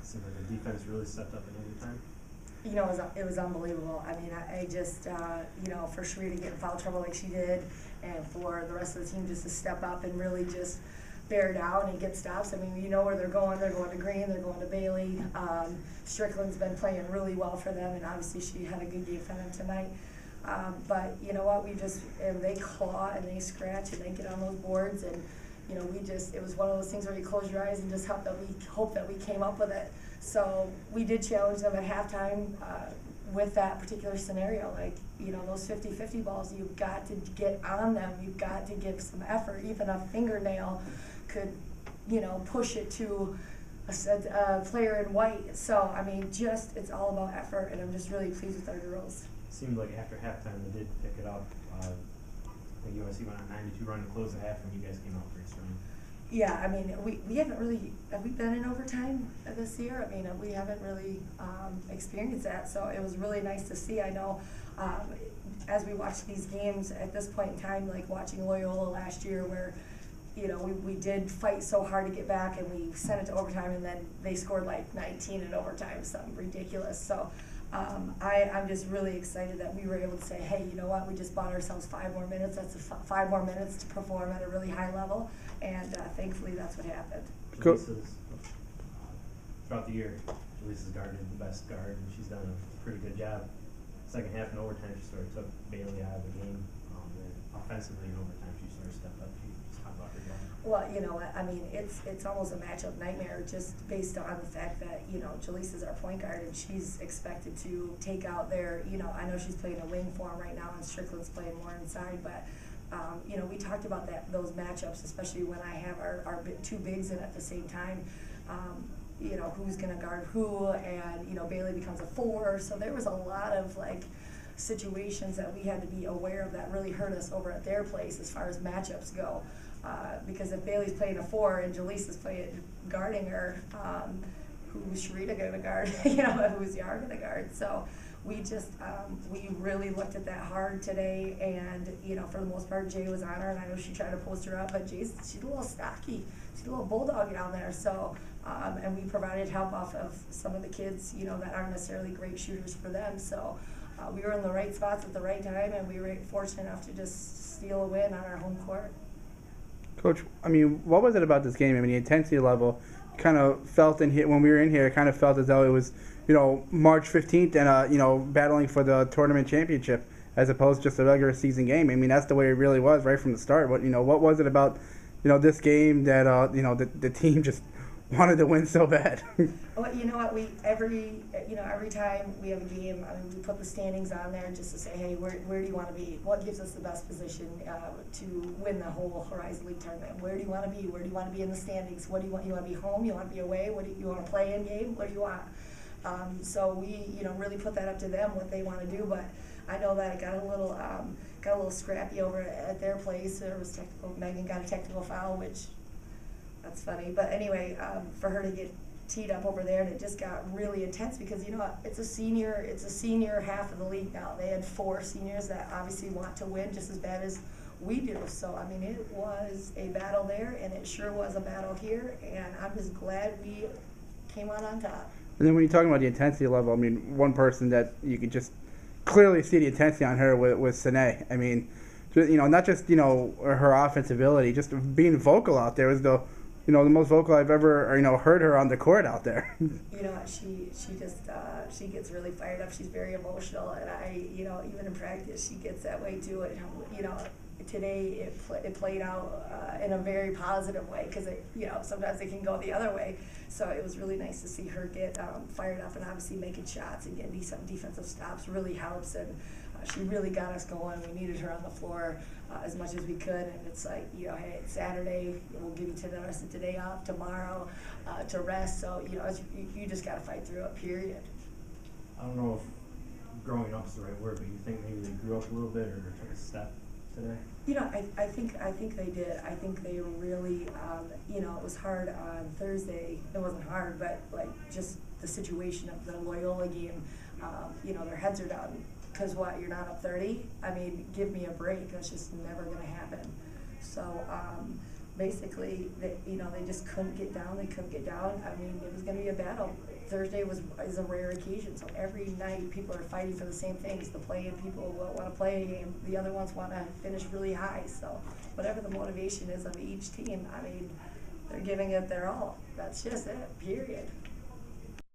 Seems like the defense really stepped up in overtime. You know, it was unbelievable. I mean, I just, you know, for Sheree to get in foul trouble like she did, and for the rest of the team just to step up and really just bear down and get stops. I mean, you know where they're going. They're going to Green. They're going to Bailey. Strickland's been playing really well for them, and obviously she had a good game for them tonight. But you know what? And they claw and they scratch and they get on those boards, and you know, it was one of those things where you close your eyes and just hope that we came up with it. So we did challenge them at halftime with that particular scenario. Like, you know, those 50-50 balls, you've got to get on them. You've got to give some effort. Even a fingernail could, you know, push it to a player in white. So, I mean, it's all about effort, and I'm just really pleased with our girls. It seemed like after halftime they did pick it up. I think UIC went on 92 run to close the half, and you guys came out pretty strong. Yeah, I mean, we haven't really, have we been in overtime this year? I mean, we haven't really experienced that, so it was really nice to see. I know as we watch these games at this point in time, like watching Loyola last year where, you know, we did fight so hard to get back, and we sent it to overtime, and then they scored like 19 in overtime, something ridiculous. So I'm just really excited that we were able to say, hey, you know what, we just bought ourselves 5 more minutes. That's 5 more minutes to perform at a really high level, and thankfully that's what happened. Jaleesa's, throughout the year, Jaleesa's guarded the best guard, and she's done a pretty good job. Second half in overtime, she sort of took Bailey out of the game. And offensively in overtime, she sort of stepped up. She just talked about her job. Well, you know, I mean, it's almost a matchup nightmare just based on the fact that, you know, Jaleesa's our point guard, and she's expected to take out their, you know, I know she's playing a wing form right now, and Strickland's playing more inside, but, you know, we talked about those matchups, especially when I have our 2 bigs in at the same time. You know, who's going to guard who, and, you know, Bailey becomes a 4, so there was a lot of, like, situations that we had to be aware of that really hurt us over at their place as far as matchups go. Because if Bailey's playing a 4 and Jaleesa's guarding her, who's Sharita going to guard? You know, who's Yara going to guard? So we just, we really looked at that hard today, and, you know, for the most part, Jay was on her, and I know she tried to post her up, but she's a little stocky. She's a little bulldog down there, so, and we provided help off of some of the kids, you know, that aren't necessarily great shooters for them, so we were in the right spots at the right time, and we were fortunate enough to just steal a win on our home court. Coach, I mean, what was it about this game? I mean, the intensity level kind of felt in here, when we were in here, it kind of felt as though it was, you know, March 15th and, you know, battling for the tournament championship as opposed to just a regular season game. I mean, that's the way it really was right from the start. What was it about, you know, this game that, you know, the team just wanted to win so bad? Well, you know what, every time we have a game, I mean, we put the standings on there just to say, hey, where do you want to be? What gives us the best position to win the whole Horizon League tournament? Where do you want to be? Where do you want to be in the standings? What do you want? You want to be home? You want to be away? What do you want to play in game? What do you want? So we, you know, really put that up to them what they want to do. But I know that it got a little scrappy over at their place. There was technical. Megan got a technical foul, which that's funny. But anyway, for her to get teed up over there, and it just got really intense because, you know, it's a senior half of the league now. They had 4 seniors that obviously want to win just as bad as we do. So I mean, it was a battle there, and it sure was a battle here, and I'm just glad we came out on top. And then when you're talking about the intensity level, I mean, one person that you could just clearly see the intensity on her was Sine. I mean, you know, not just, you know, her offensive ability, just being vocal out there was the most vocal I've ever, you know, heard her on the court out there. You know, she she gets really fired up. She's very emotional, and you know, even in practice, she gets that way too. And, you know, today it played out in a very positive way because, you know, sometimes it can go the other way. So it was really nice to see her get fired up, and obviously making shots and getting decent defensive stops really helps. And she really got us going. We needed her on the floor as much as we could, and it's like, you know, hey, it's Saturday, we'll give you the rest of today off, tomorrow to rest. So, you know, you just got to fight through it, period. I don't know if growing up is the right word, but you think maybe they grew up a little bit or took a step today? You know, I think they did. I think they were really, you know, it was hard on Thursday. It wasn't hard, but like just the situation of the Loyola game, you know, their heads are down. Because what, you're not up 30? I mean, give me a break. That's just never going to happen. So basically, you know, they just couldn't get down. They couldn't get down. I mean, it was going to be a battle Thursday is a rare occasion, so every night people are fighting for the same things. The play-in people want to play, and the other ones want to finish really high. So whatever the motivation is of each team, I mean, they're giving it their all. That's just it, period.